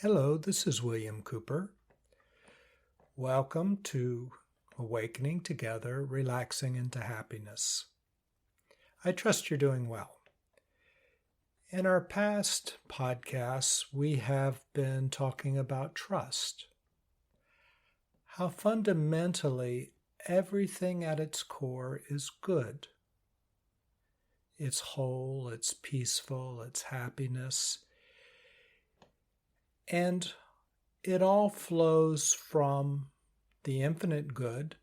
Hello, this is William Cooper. Welcome to Awakening Together, Relaxing into Happiness. I trust you're doing well. In our past podcasts, we have been talking about trust. How fundamentally everything at its core is good. It's whole, it's peaceful, it's happiness. And it all flows from the infinite good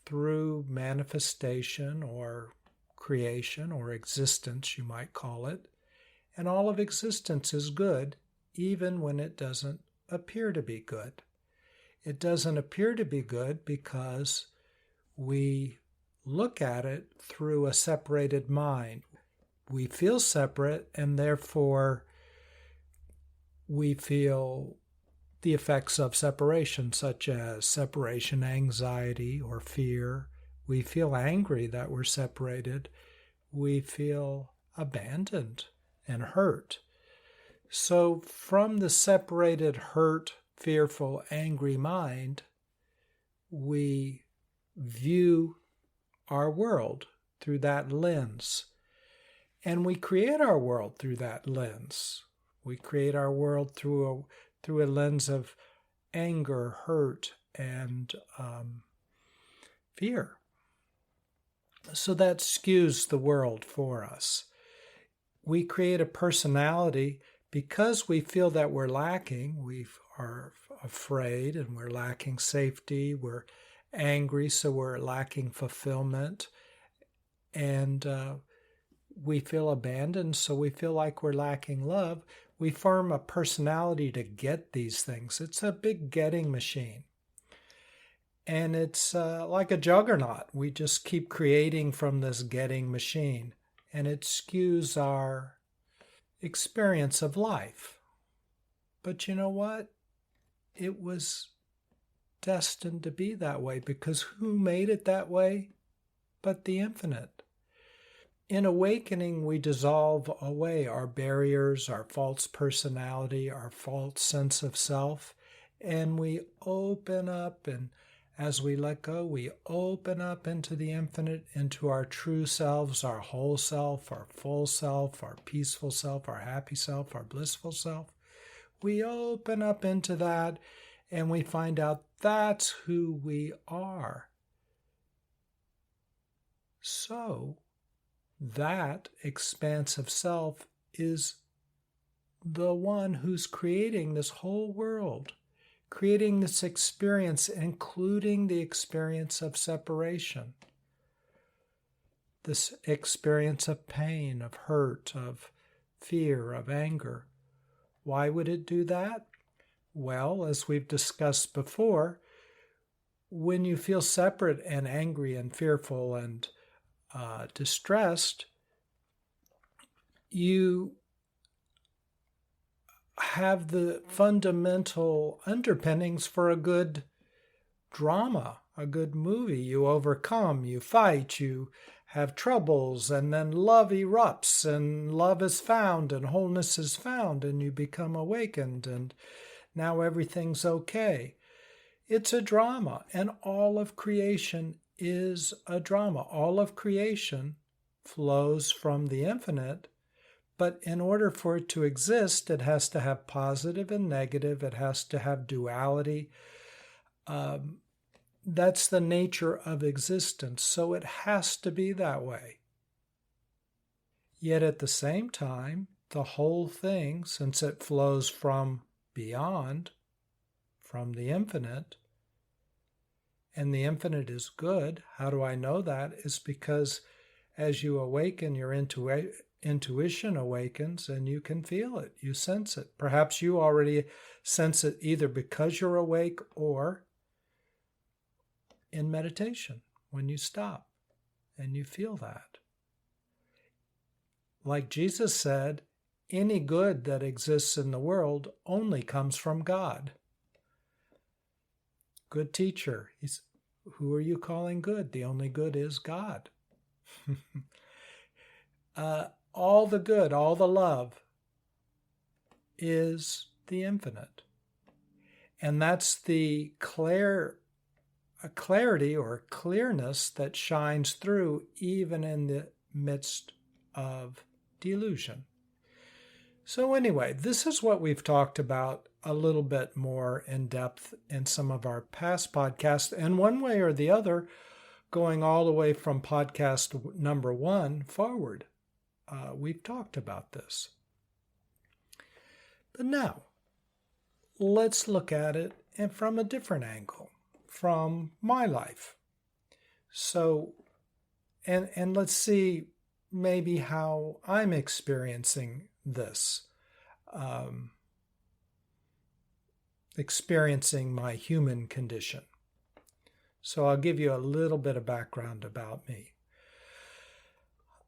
through manifestation or creation or existence, you might call it. And all of existence is good, even when it doesn't appear to be good. It doesn't appear to be good because we look at it through a separated mind. We feel separate, and therefore we feel the effects of separation, such as separation anxiety or fear. We feel angry that we're separated. We feel abandoned and hurt. So from the separated, hurt, fearful, angry mind, we view our world through that lens. And we create our world through that lens. We create our world through a lens of anger, hurt, and fear. So that skews the world for us. We create a personality because we feel that we're lacking. We are afraid and we're lacking safety. We're angry, so we're lacking fulfillment. And we feel abandoned, so we feel like we're lacking love. We form a personality to get these things. It's a big getting machine. And it's like a juggernaut. We just keep creating from this getting machine. And it skews our experience of life. But you know what? It was destined to be that way, because who made it that way but the infinite? In awakening, we dissolve away our barriers, our false personality, our false sense of self, and we open up, and as we let go, we open up into the infinite, into our true selves, our whole self, our full self, our peaceful self, our happy self, our blissful self. We open up into that, and we find out that's who we are. So, that expansive self is the one who's creating this whole world, creating this experience, including the experience of separation, this experience of pain, of hurt, of fear, of anger. Why would it do that? Well, as we've discussed before, when you feel separate and angry and fearful and distressed, you have the fundamental underpinnings for a good drama, a good movie. You overcome, you fight, you have troubles, and then love erupts, and love is found, and wholeness is found, and you become awakened, and now everything's okay. It's a drama, and all of creation is a drama. All of creation flows from the infinite, but in order for it to exist, it has to have positive and negative. It has to have duality. That's the nature of existence, so it has to be that way. Yet at the same time, the whole thing, since it flows from beyond, from the infinite, and the infinite is good. How do I know that? It's because as you awaken, your intuition awakens, and you can feel it. You sense it. Perhaps you already sense it either because you're awake or in meditation when you stop and you feel that. Like Jesus said, any good that exists in the world only comes from God. Good teacher. Who are you calling good? The only good is God. All the good, all the love is the infinite. And that's the clarity or clearness that shines through even in the midst of delusion. So anyway, this is what we've talked about a little bit more in depth in some of our past podcasts. And one way or the other, going all the way from podcast number 1 forward, we've talked about this. But now, let's look at it from a different angle, from my life. So, and let's see maybe how I'm experiencing this, experiencing my human condition. So I'll give you a little bit of background about me.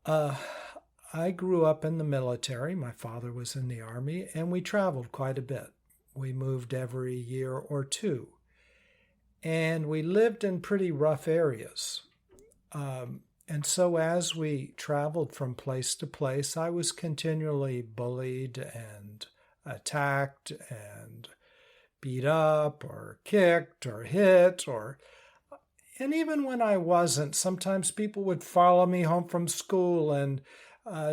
I grew up in the military. My father was in the Army, and we traveled quite a bit. We moved every year or two. And we lived in pretty rough areas. And so as we traveled from place to place, I was continually bullied and attacked and beat up or kicked or hit and even when I wasn't, sometimes people would follow me home from school and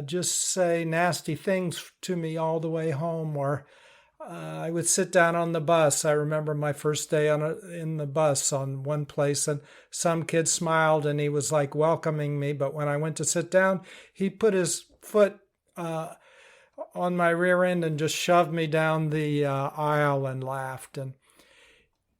just say nasty things to me all the way home, or I would sit down on the bus. I remember my first day in the bus on one place, and some kid smiled and he was like welcoming me. But when I went to sit down, he put his foot on my rear end and just shoved me down the aisle and laughed. And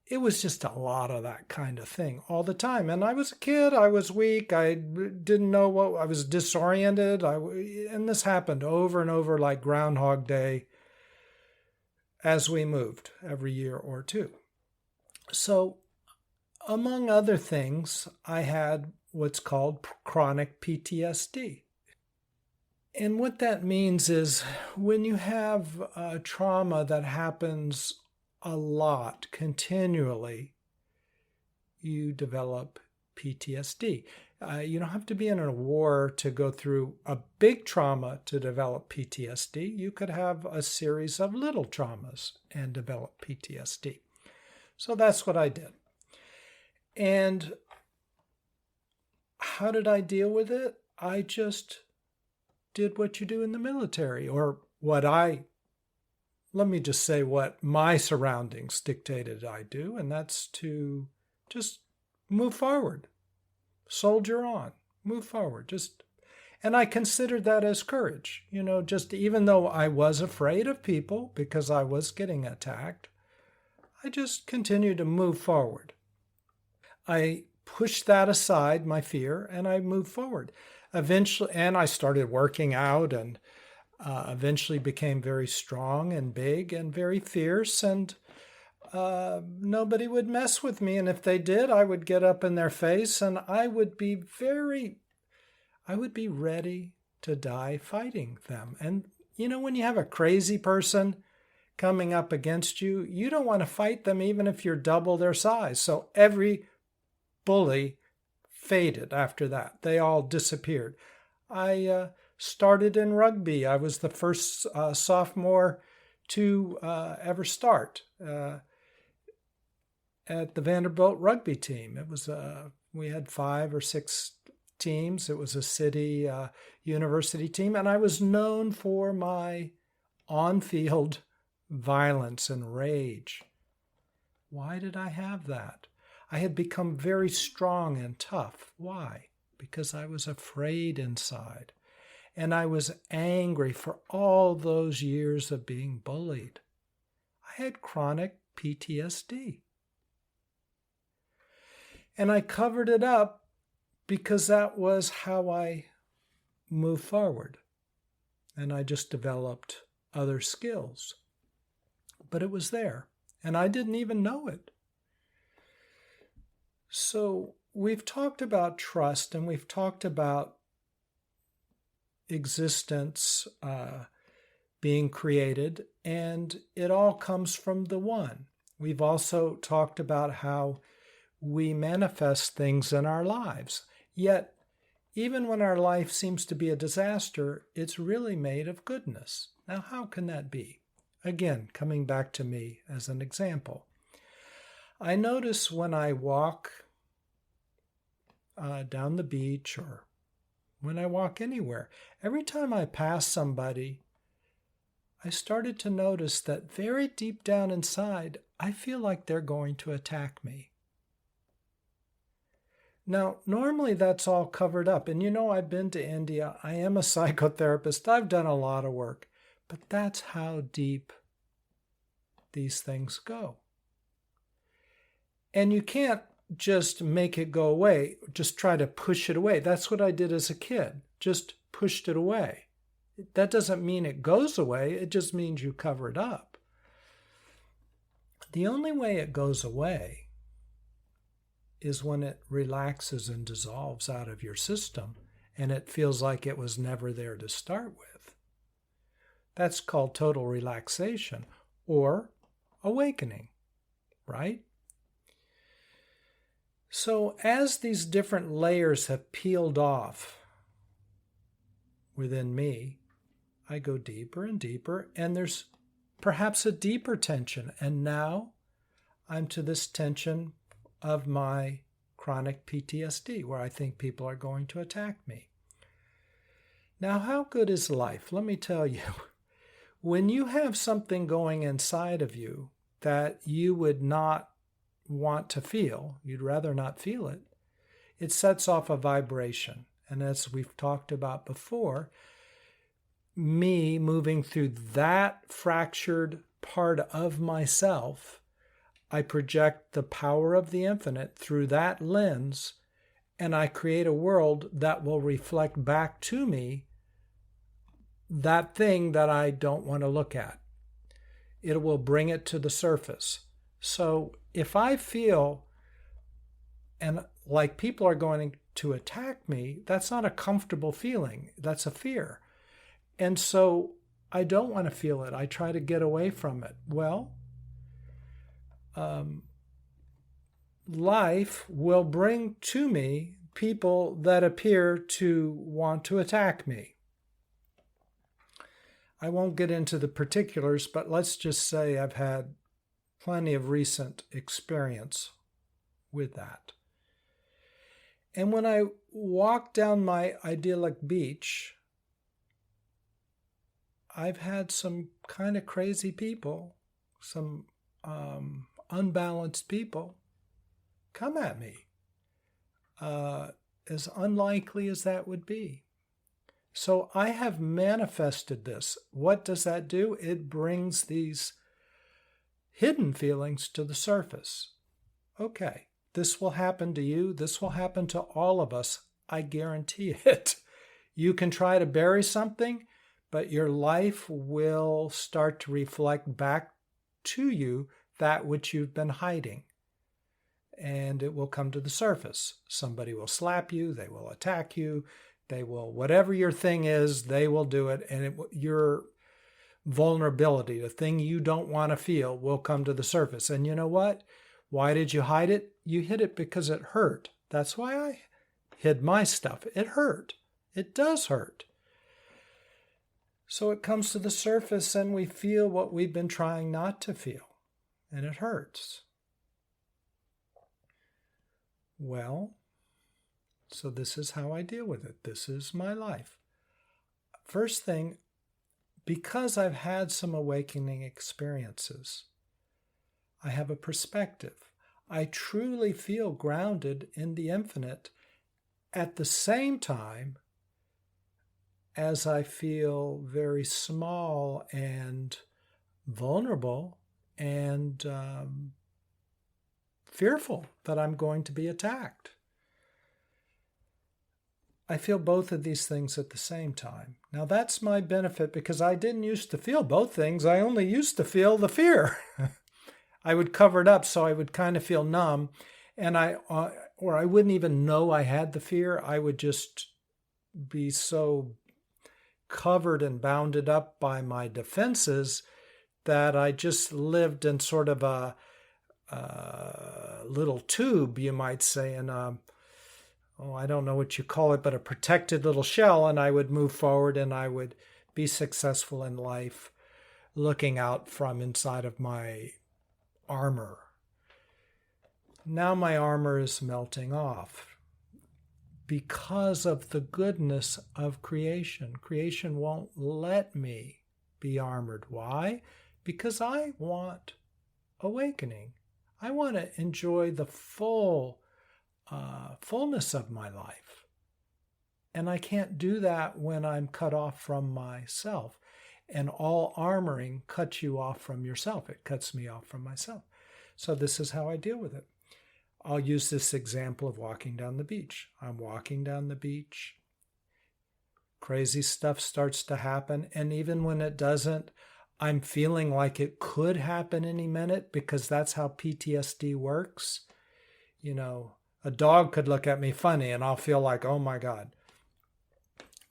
it was just a lot of that kind of thing all the time. And I was a kid. I was weak. I didn't know I was disoriented. And this happened over and over like Groundhog Day as we moved every year or two. So among other things, I had what's called chronic PTSD. And what that means is when you have a trauma that happens a lot continually, you develop PTSD. You don't have to be in a war to go through a big trauma to develop PTSD. You could have a series of little traumas and develop PTSD. So that's what I did. And how did I deal with it? I just did what you do in the military, or let me just say what my surroundings dictated I do, and that's to just move forward, soldier on, move forward. And I considered that as courage. Just even though I was afraid of people because I was getting attacked, I just continued to move forward. I pushed that aside, my fear, and I moved forward. Eventually, and I started working out and eventually became very strong and big and very fierce, and nobody would mess with me. And if they did, I would get up in their face and I would be ready to die fighting them. And when you have a crazy person coming up against you, you don't want to fight them even if you're double their size. So every bully faded after that. They all disappeared. I started in rugby. I was the first sophomore to ever start at the Vanderbilt rugby team. It was we had 5 or 6 teams. It was a city university team, and I was known for my on-field violence and rage. Why did I have that? I had become very strong and tough. Why? Because I was afraid inside. And I was angry for all those years of being bullied. I had chronic PTSD. And I covered it up because that was how I moved forward. And I just developed other skills. But it was there, and I didn't even know it. So we've talked about trust, and we've talked about existence being created, and it all comes from the one. We've also talked about how we manifest things in our lives. Yet, even when our life seems to be a disaster, it's really made of goodness. Now, how can that be? Again, coming back to me as an example. I notice when I walk down the beach or when I walk anywhere, every time I pass somebody, I started to notice that very deep down inside, I feel like they're going to attack me. Now, normally that's all covered up. And I've been to India. I am a psychotherapist. I've done a lot of work. But that's how deep these things go. And you can't just make it go away, just try to push it away. That's what I did as a kid, just pushed it away. That doesn't mean it goes away, it just means you cover it up. The only way it goes away is when it relaxes and dissolves out of your system and it feels like it was never there to start with. That's called total relaxation or awakening, right? So as these different layers have peeled off within me, I go deeper and deeper, and there's perhaps a deeper tension. And now I'm to this tension of my chronic PTSD, where I think people are going to attack me. Now, how good is life? Let me tell you, when you have something going inside of you that you would not want to feel, you'd rather not feel it, it sets off a vibration. And as we've talked about before, me moving through that fractured part of myself, I project the power of the infinite through that lens, and I create a world that will reflect back to me that thing that I don't want to look at. It will bring it to the surface. So if I feel and like people are going to attack me, that's not a comfortable feeling. That's a fear. And so I don't want to feel it. I try to get away from it. Well, life will bring to me people that appear to want to attack me. I won't get into the particulars, but let's just say I've had plenty of recent experience with that. And when I walk down my idyllic beach, I've had some kind of crazy people, some unbalanced people come at me, as unlikely as that would be. So I have manifested this. What does that do? It brings these hidden feelings to the surface. Okay, this will happen to you. This will happen to all of us. I guarantee it. You can try to bury something, but your life will start to reflect back to you that which you've been hiding. And it will come to the surface. Somebody will slap you. They will attack you. They will, whatever your thing is, they will do it. And your vulnerability, the thing you don't want to feel, will come to the surface. And you know what? Why did you hide it? You hid it because it hurt. That's why I hid my stuff. It hurt. It does hurt. So it comes to the surface and we feel what we've been trying not to feel. And it hurts. Well, so this is how I deal with it. This is my life. First thing, because I've had some awakening experiences, I have a perspective. I truly feel grounded in the infinite at the same time as I feel very small and vulnerable and fearful that I'm going to be attacked. I feel both of these things at the same time. Now that's my benefit because I didn't used to feel both things. I only used to feel the fear. I would cover it up so I would kind of feel numb, and I wouldn't even know I had the fear. I would just be so covered and bounded up by my defenses that I just lived in sort of a little tube, you might say, in I don't know what you call it, but a protected little shell, and I would move forward and I would be successful in life. looking out from inside of my armor. Now my armor is melting off because of the goodness of creation. Creation won't let me be armored. Why? Because I want awakening. I want to enjoy the fullness of my life. And I can't do that when I'm cut off from myself. And all armoring cuts you off from yourself. It cuts me off from myself. So this is how I deal with it. I'll use this example of walking down the beach. I'm walking down the beach. Crazy stuff starts to happen. And even when it doesn't, I'm feeling like it could happen any minute because that's how PTSD works. You know, a dog could look at me funny and I'll feel like, oh my God,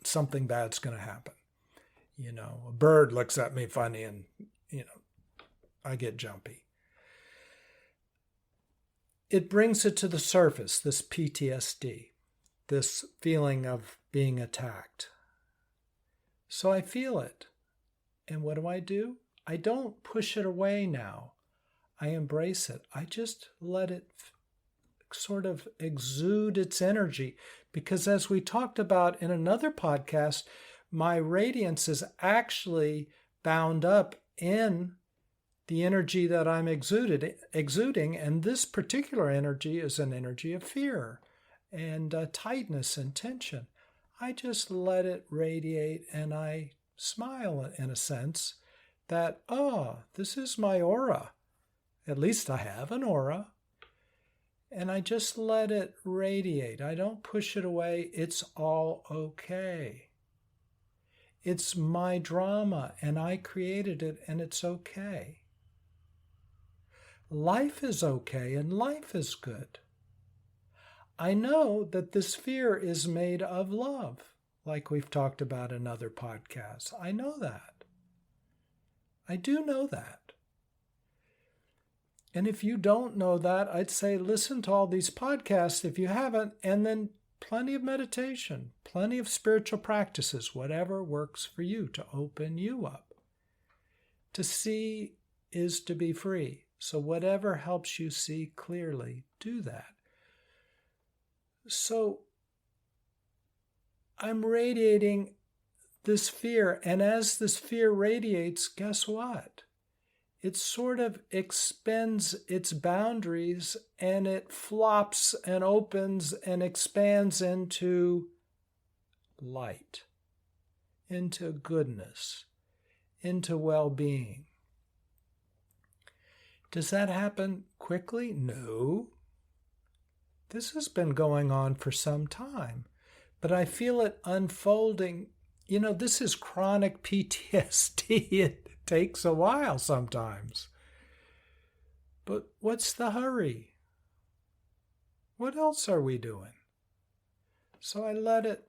something bad's going to happen. You know, a bird looks at me funny and, I get jumpy. It brings it to the surface, this PTSD, this feeling of being attacked. So I feel it. And what do? I don't push it away now. I embrace it. I just let it sort of exude its energy. Because as we talked about in another podcast, my radiance is actually bound up in the energy that I'm exuding, and this particular energy is an energy of fear and tightness and tension. I just let it radiate and I smile in a sense that, this is my aura. At least I have an aura. And I just let it radiate. I don't push it away. It's all okay. It's my drama and I created it and it's okay. Life is okay and life is good. I know that this fear is made of love, like we've talked about in other podcasts. I know that. I do know that. And if you don't know that, I'd say listen to all these podcasts if you haven't, and then plenty of meditation, plenty of spiritual practices, whatever works for you to open you up. To see is to be free. So whatever helps you see clearly, do that. So I'm radiating this fear, and as this fear radiates, guess what? It sort of expends its boundaries and it flops and opens and expands into light, into goodness, into well-being. Does that happen quickly? No. This has been going on for some time, but I feel it unfolding. This is chronic PTSD. It takes a while sometimes. But what's the hurry? What else are we doing? So I let it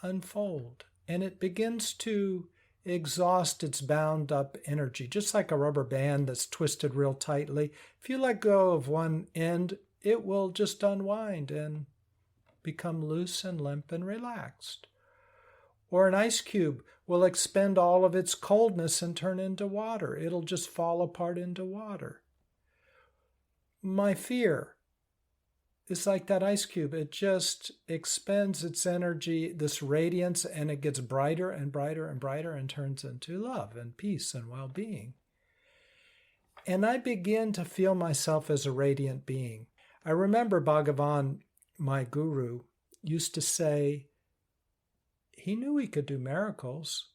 unfold, and it begins to exhaust its bound up energy, just like a rubber band that's twisted real tightly. If you let go of one end, it will just unwind and become loose and limp and relaxed. Or an ice cube will expend all of its coldness and turn into water. It'll just fall apart into water. My fear is like that ice cube. It just expends its energy, this radiance, and it gets brighter and brighter and brighter and turns into love and peace and well-being. And I begin to feel myself as a radiant being. I remember Bhagavan, my guru, used to say he knew he could do miracles,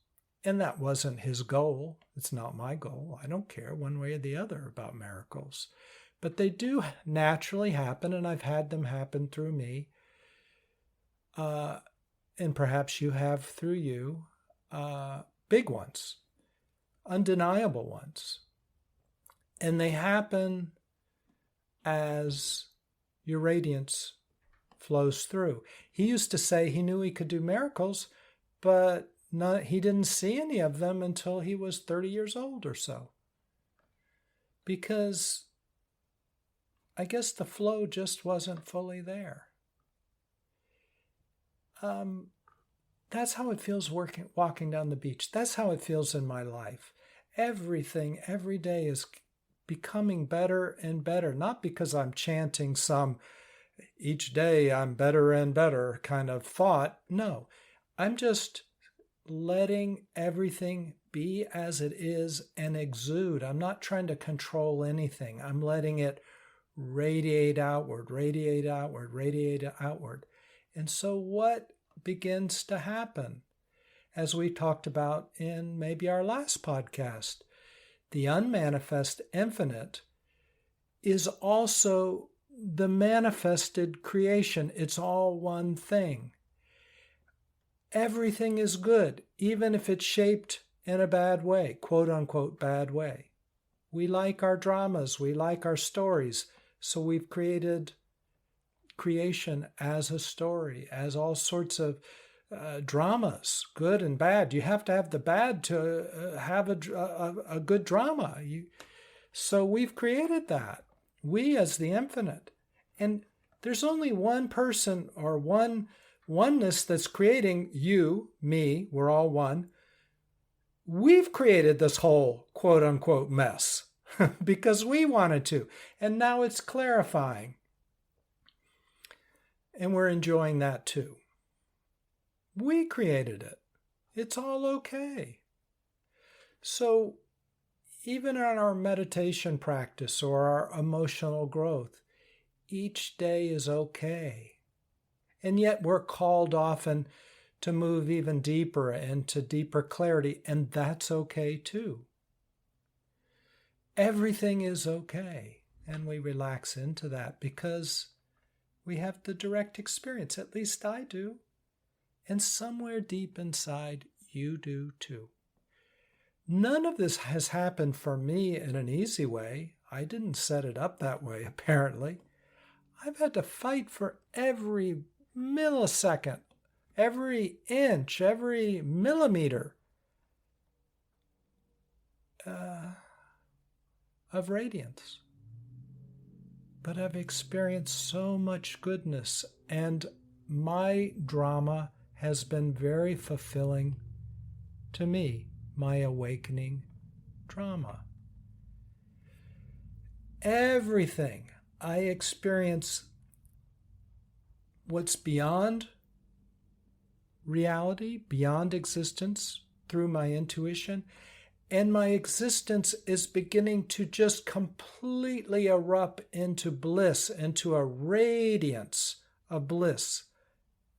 and that wasn't his goal. It's not my goal. I don't care one way or the other about miracles. But they do naturally happen, and I've had them happen through me. And perhaps you have through you. Big ones, undeniable ones. And they happen as your radiance flows through. He used to say he knew he could do miracles, but he didn't see any of them until he was 30 years old or so. Because I guess the flow just wasn't fully there. That's how it feels walking down the beach. That's how it feels in my life. everything every day is becoming better and better. Not because I'm chanting some each day I'm better and better kind of thought. No, I'm just letting everything be as it is and exude. I'm not trying to control anything. I'm letting it radiate outward, radiate outward, radiate outward. And so what begins to happen? As we talked about in maybe our last podcast, the unmanifest infinite is also the manifested creation. It's all one thing. Everything is good, even if it's shaped in a bad way, quote unquote bad way. We like our dramas, we like our stories, so we've created creation as a story, as all sorts of dramas, good and bad. You have to have the bad to have a good drama. So we've created that, we as the infinite. And there's only one person or one oneness that's creating you, me, we're all one. We've created this whole quote unquote mess because we wanted to. And now it's clarifying. And we're enjoying that too. We created it. It's all okay. So even in our meditation practice or our emotional growth, each day is okay. And yet we're called often to move even deeper into deeper clarity, and that's okay too. Everything is okay, and we relax into that because we have the direct experience. At least I do. And somewhere deep inside, you do too. None of this has happened for me in an easy way. I didn't set it up that way, apparently. I've had to fight for every millisecond, every inch, every millimeter of radiance. But I've experienced so much goodness, and my drama has been very fulfilling to me, my awakening drama. Everything I experience, what's beyond reality, beyond existence, through my intuition, and my existence is beginning to just completely erupt into bliss, into a radiance of bliss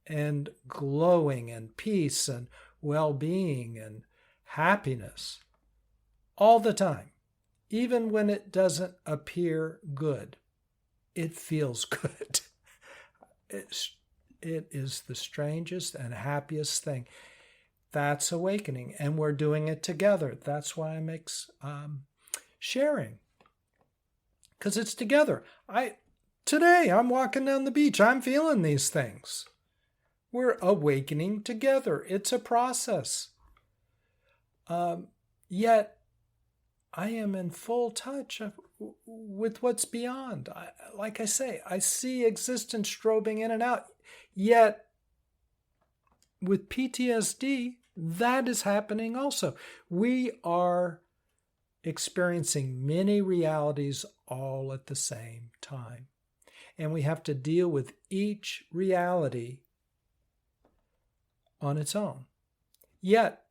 and glowing and peace and well-being and happiness all the time. Even when it doesn't appear good, it feels good. It is the strangest and happiest thing. That's awakening, and we're doing it together. That's why I'm sharing, because it's together. Today I'm walking down the beach. I'm feeling these things. We're awakening together. It's a process. Yet I am in full touch with what's beyond. Like I say, I see existence strobing in and out. Yet with PTSD, that is happening also. We are experiencing many realities all at the same time. And we have to deal with each reality on its own. Yet,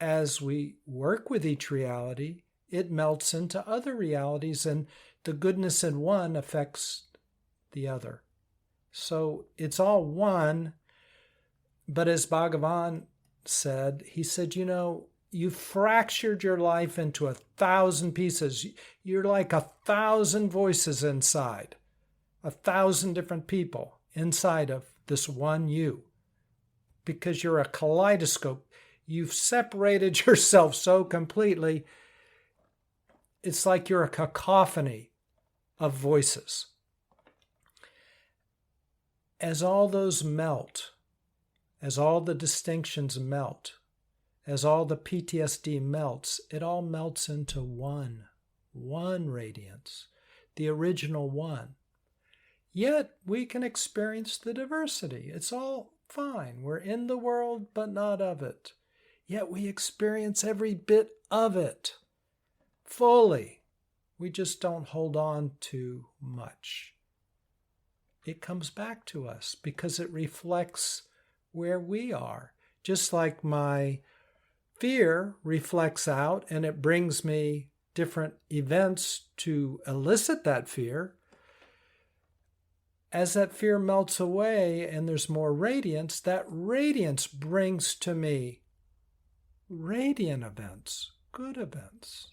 as we work with each reality, it melts into other realities, and the goodness in one affects the other. So it's all one, but as Bhagavan said, he said, you fractured your life into 1,000 pieces. You're like 1,000 voices inside, 1,000 different people inside of this one you, because you're a kaleidoscope. You've separated yourself so completely. It's like you're a cacophony of voices. As all those melt, as all the distinctions melt, as all the PTSD melts, it all melts into one radiance, the original one. Yet we can experience the diversity. It's all fine. We're in the world, but not of it. Yet we experience every bit of it fully. We just don't hold on to much. It comes back to us because it reflects where we are. Just like my fear reflects out and it brings me different events to elicit that fear. As that fear melts away and there's more radiance, that radiance brings to me radiant events, good events,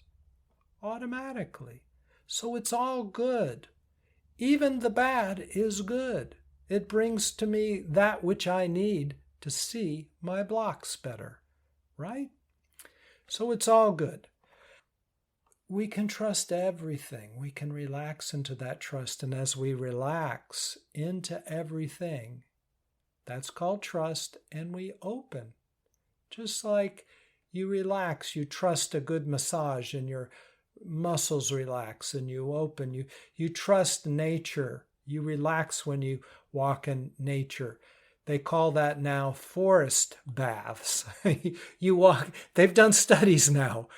automatically. So it's all good. Even the bad is good. It brings to me that which I need to see my blocks better, right? So it's all good. We can trust everything. We can relax into that trust. And as we relax into everything, that's called trust, and we open. Just like you relax, you trust a good massage and your muscles relax and you open. You trust nature. You relax when you walk in nature. They call that now forest baths. You walk, they've done studies now.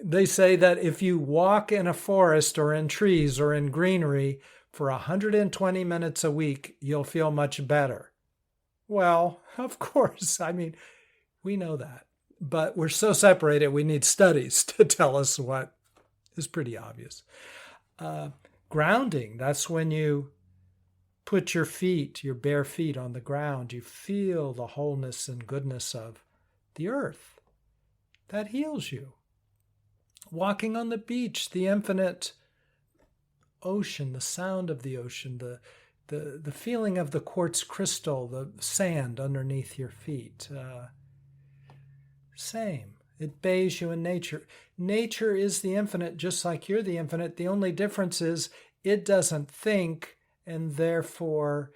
They say that if you walk in a forest or in trees or in greenery for 120 minutes a week, you'll feel much better. Well, of course, we know that. But we're so separated, we need studies to tell us what is pretty obvious. Grounding, that's when you put your feet, your bare feet on the ground. You feel the wholeness and goodness of the earth. That heals you. Walking on the beach, the infinite ocean, the sound of the ocean, the feeling of the quartz crystal, the sand underneath your feet. Same. It bathes you in nature. Nature is the infinite, just like you're the infinite. The only difference is it doesn't think, and therefore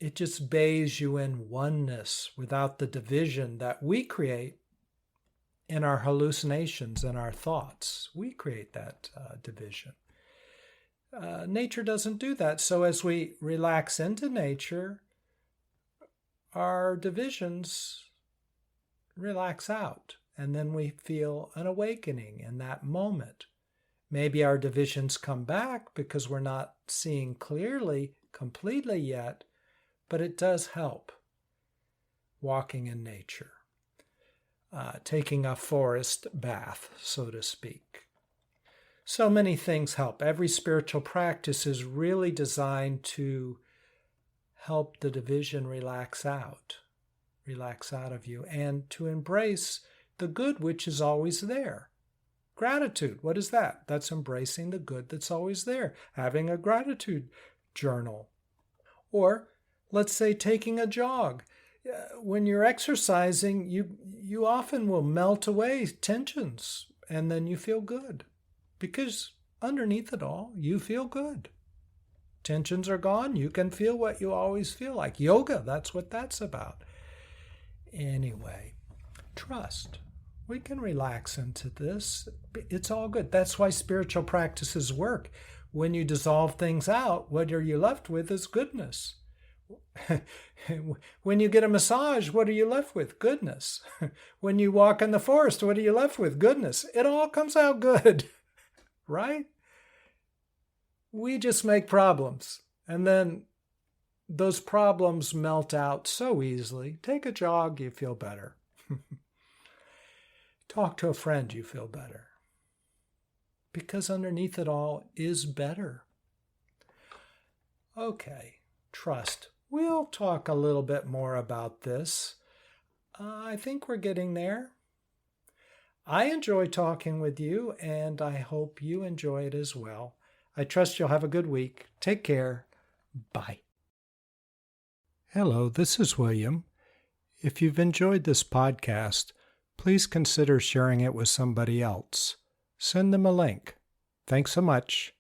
it just bathes you in oneness without the division that we create in our hallucinations and our thoughts. We create that division. Nature doesn't do that. So as we relax into nature, our divisions relax out. And then we feel an awakening in that moment. Maybe our divisions come back because we're not seeing clearly, completely yet, but it does help walking in nature, taking a forest bath, so to speak. So many things help. Every spiritual practice is really designed to help the division relax out of you, and to embrace the good which is always there. Gratitude, what is that? That's embracing the good that's always there, having a gratitude journal. Or let's say taking a jog. When you're exercising, you often will melt away tensions, and then you feel good. Because underneath it all, you feel good. Tensions are gone. You can feel what you always feel like. Yoga, that's what that's about. Anyway, trust. We can relax into this. It's all good. That's why spiritual practices work. When you dissolve things out, what are you left with is goodness. When you get a massage, what are you left with? Goodness. When you walk in the forest, what are you left with? Goodness. It all comes out good, right? We just make problems, and then those problems melt out so easily. Take a jog, you feel better. Talk to a friend, you feel better. Because underneath it all is better. Okay, trust. We'll talk a little bit more about this. I think we're getting there. I enjoy talking with you, and I hope you enjoy it as well. I trust you'll have a good week. Take care. Bye. Hello, this is William. If you've enjoyed this podcast, please consider sharing it with somebody else. Send them a link. Thanks so much.